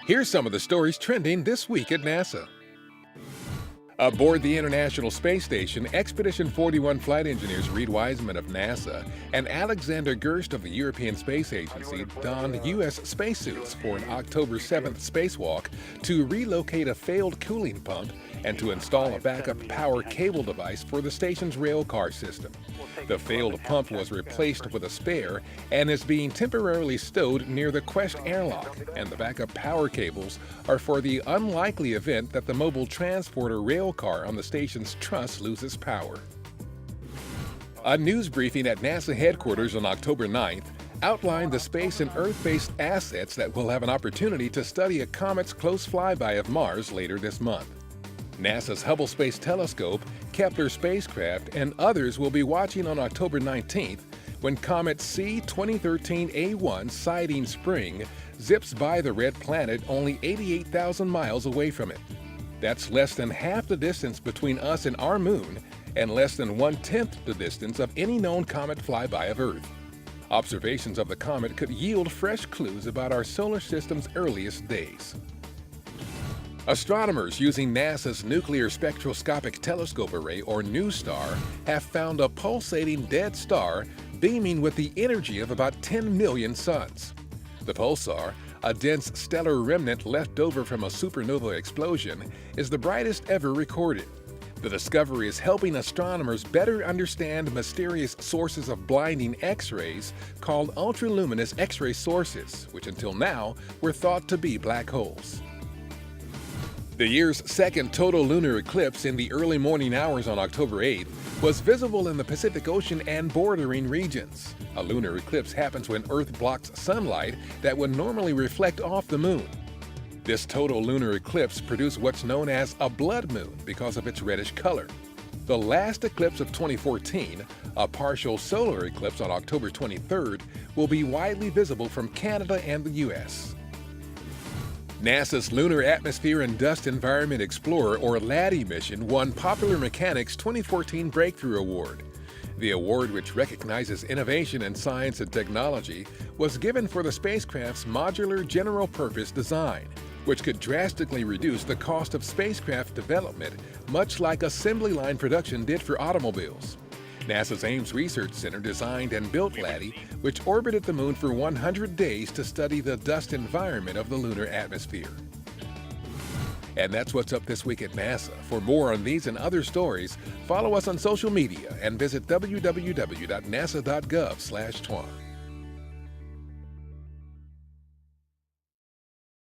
Here's some of the stories trending this week at NASA. Aboard the International Space Station, Expedition 41 flight engineers Reid Wiseman of NASA and Alexander Gerst of the European Space Agency donned U.S. spacesuits for an October 7th spacewalk to relocate a failed cooling pump and to install a backup power cable device for the station's rail car system. The failed pump was replaced with a spare and is being temporarily stowed near the Quest airlock, and the backup power cables are for the unlikely event that the mobile transporter rail car on the station's truss loses power. A news briefing at NASA headquarters on October 9th outlined the space and Earth-based assets that will have an opportunity to study a comet's close flyby of Mars later this month. NASA's Hubble Space Telescope, Kepler spacecraft, and others will be watching on October 19th when comet C-2013A1 Siding Spring zips by the red planet only 88,000 miles away from it. That's less than half the distance between us and our moon and less than 1/10 the distance of any known comet flyby of Earth. Observations of the comet could yield fresh clues about our solar system's earliest days. Astronomers using NASA's Nuclear Spectroscopic Telescope Array, or NuSTAR, have found a pulsating dead star beaming with the energy of about 10 million suns. The pulsar, a dense stellar remnant left over from a supernova explosion, is the brightest ever recorded. The discovery is helping astronomers better understand mysterious sources of blinding X-rays called ultraluminous X-ray sources, which until now were thought to be black holes. The year's second total lunar eclipse in the early morning hours on October 8th was visible in the Pacific Ocean and bordering regions. A lunar eclipse happens when Earth blocks sunlight that would normally reflect off the moon. This total lunar eclipse produced what's known as a blood moon because of its reddish color. The last eclipse of 2014, a partial solar eclipse on October 23rd, will be widely visible from Canada and the U.S. NASA's Lunar Atmosphere and Dust Environment Explorer, or LADEE mission, won Popular Mechanics' 2014 Breakthrough Award. The award, which recognizes innovation in science and technology, was given for the spacecraft's modular general-purpose design, which could drastically reduce the cost of spacecraft development, much like assembly line production did for automobiles. NASA's Ames Research Center designed and built LADEE, which orbited the moon for 100 days to study the dust environment of the lunar atmosphere. And that's what's up this week at NASA. For more on these and other stories, follow us on social media and visit www.nasa.gov/twan.